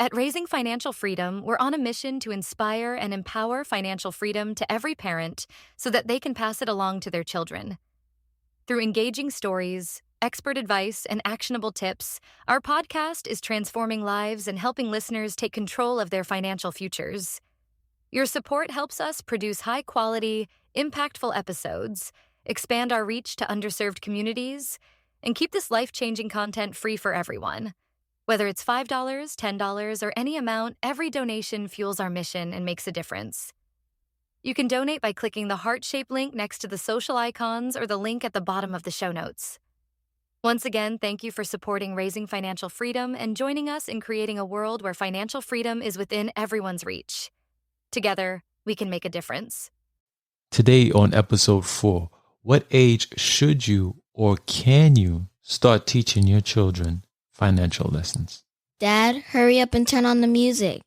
At Raising Financial Freedom, we're on a mission to inspire and empower financial freedom to every parent so that they can pass it along to their children. Through engaging stories, expert advice, and actionable tips, our podcast is transforming lives and helping listeners take control of their financial futures. Your support helps us produce high-quality, impactful episodes, expand our reach to underserved communities, and keep this life-changing content free for everyone. Whether it's $5, $10, or any amount, every donation fuels our mission and makes a difference. You can donate by clicking the heart-shaped link next to the social icons or the link at the bottom of the show notes. Once again, thank you for supporting Raising Financial Freedom and joining us in creating a world where financial freedom is within everyone's reach. Together, we can make a difference. Today on episode 4, what age should you or can you start teaching your children financial lessons? Dad, hurry up and turn on the music.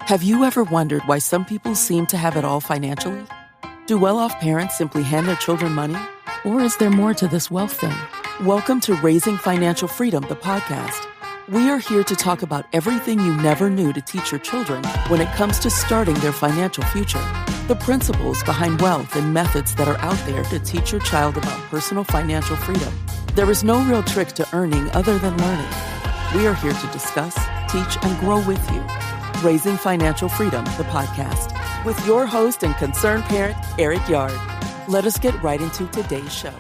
Have you ever wondered why some people seem to have it all financially? Do well-off parents simply hand their children money? Or is there more to this wealth thing? Welcome to Raising Financial Freedom, the podcast. We are here to talk about everything you never knew to teach your children when it comes to starting their financial future. The principles behind wealth and methods that are out there to teach your child about personal financial freedom. There is no real trick to earning other than learning. We are here to discuss, teach, and grow with you. Raising Financial Freedom, the podcast, with your host and concerned parent, Eric Yard. Let us get right into today's show.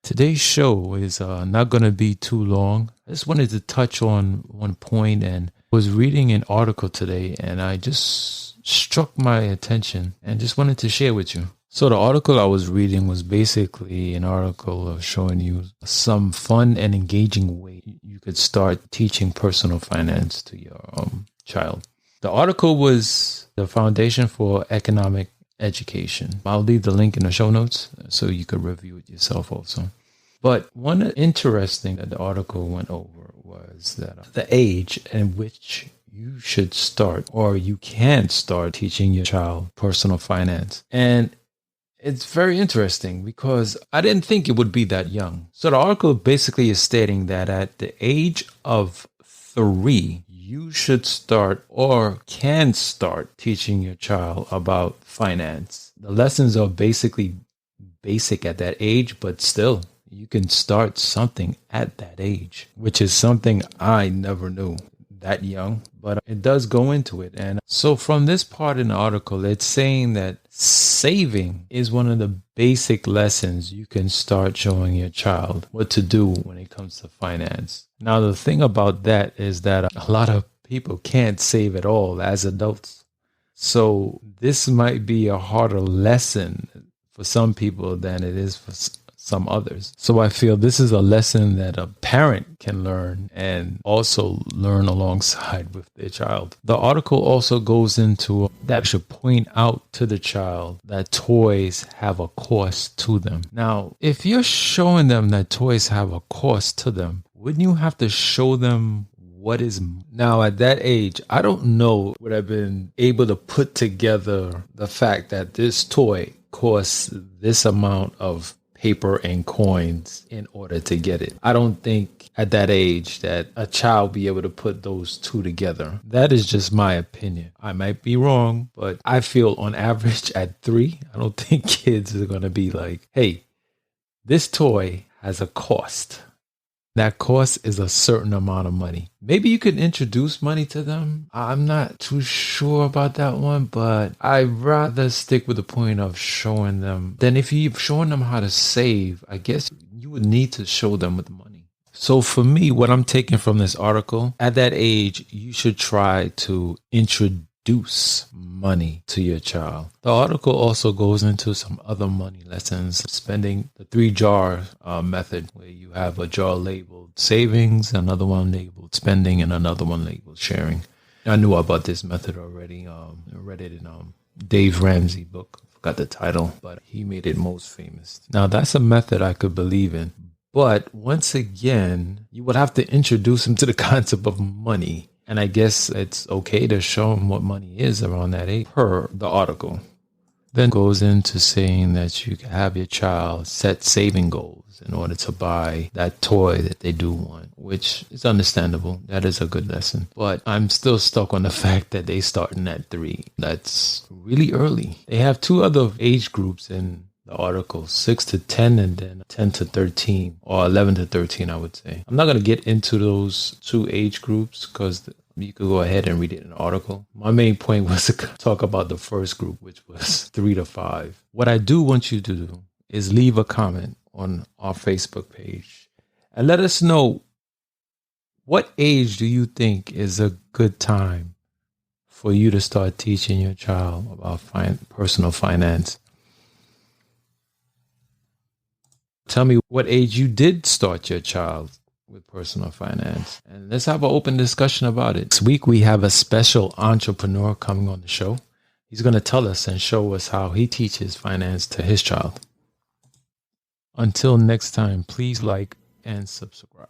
Today's show is not going to be too long. I just wanted to touch on one point, and was reading an article today and I just struck my attention and just wanted to share with you. So the article I was reading was basically an article of showing you some fun and engaging way you could start teaching personal finance to your child. The article was the Foundation for Economic Education. I'll leave the link in the show notes so you could review it yourself also. But one interesting that the article went over was that the age in which you should start or you can start teaching your child personal finance. And it's very interesting because I didn't think it would be that young. So the article basically is stating that at the age of 3, you should start or can start teaching your child about finance. The lessons are basically basic at that age, but still, you can start something at that age, which is something I never knew that young, but it does go into it. And so from this part in the article, it's saying that saving is one of the basic lessons you can start showing your child what to do when it comes to finance. Now, the thing about that is that a lot of people can't save at all as adults. So this might be a harder lesson for some people than it is for some others. So I feel this is a lesson that a parent can learn and also learn alongside with their child. The article also goes into that should point out to the child that toys have a cost to them. Now, if you're showing them that toys have a cost to them, wouldn't you have to show them what is now at that age? I don't know, would have been able to put together the fact that this toy costs this amount of paper and coins in order to get it. I don't think at that age that a child be able to put those two together. That is just my opinion. I might be wrong, but I feel on average at 3, I don't think kids are going to be like, hey, this toy has a cost. That cost is a certain amount of money. Maybe you could introduce money to them. I'm not too sure about that one, but I'd rather stick with the point of showing them. Then if you're showing them how to save, I guess you would need to show them with the money. So for me, what I'm taking from this article, at that age, you should try to introduce money to your child. The article also goes into some other money lessons, spending the 3-jar method, where you have a jar labeled savings, another one labeled spending, and another one labeled sharing. I knew about this method already. I read it in Dave Ramsey book. I forgot the title, but he made it most famous. Now, that's a method I could believe in. But once again, you would have to introduce him to the concept of money. And I guess it's okay to show them what money is around that age per the article. Then goes into saying that you can have your child set saving goals in order to buy that toy that they do want, which is understandable. That is a good lesson. But I'm still stuck on the fact that they starting at 3. That's really early. They have 2 other age groups in the article, 6 to 10 and then 10 to 13, or 11 to 13, I would say. I'm not going to get into those 2 age groups because you could go ahead and read it in the article. My main point was to talk about the first group, which was 3 to 5. What I do want you to do is leave a comment on our Facebook page and let us know, what age do you think is a good time for you to start teaching your child about personal finance? Tell me what age you did start your child with personal finance, and let's have an open discussion about it. This week we have a special entrepreneur coming on the show. He's going to tell us and show us how he teaches finance to his child. Until next time, please like and subscribe.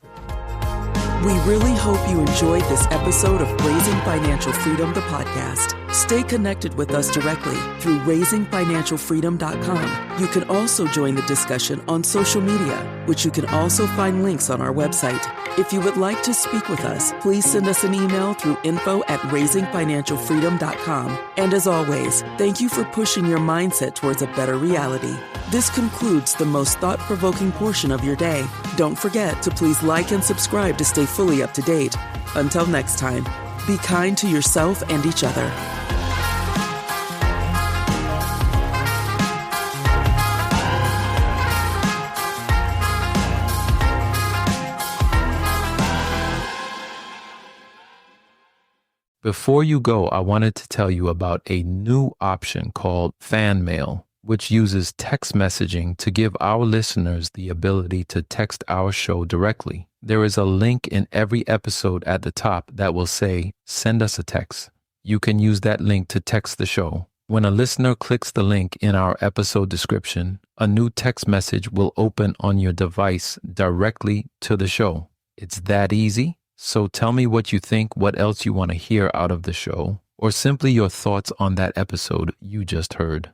We really hope you enjoyed this episode of Raising Financial Freedom, the podcast. Stay connected with us directly through raisingfinancialfreedom.com. You can also join the discussion on social media, which you can also find links on our website. If you would like to speak with us, please send us an email through info@raisingfinancialfreedom.com. And as always, thank you for pushing your mindset towards a better reality. This concludes the most thought-provoking portion of your day. Don't forget to please like and subscribe to stay fully up to date. Until next time, be kind to yourself and each other. Before you go, I wanted to tell you about a new option called Fan Mail, which uses text messaging to give our listeners the ability to text our show directly. There is a link in every episode at the top that will say, "Send us a text." You can use that link to text the show. When a listener clicks the link in our episode description, a new text message will open on your device directly to the show. It's that easy. So tell me what you think, what else you want to hear out of the show, or simply your thoughts on that episode you just heard.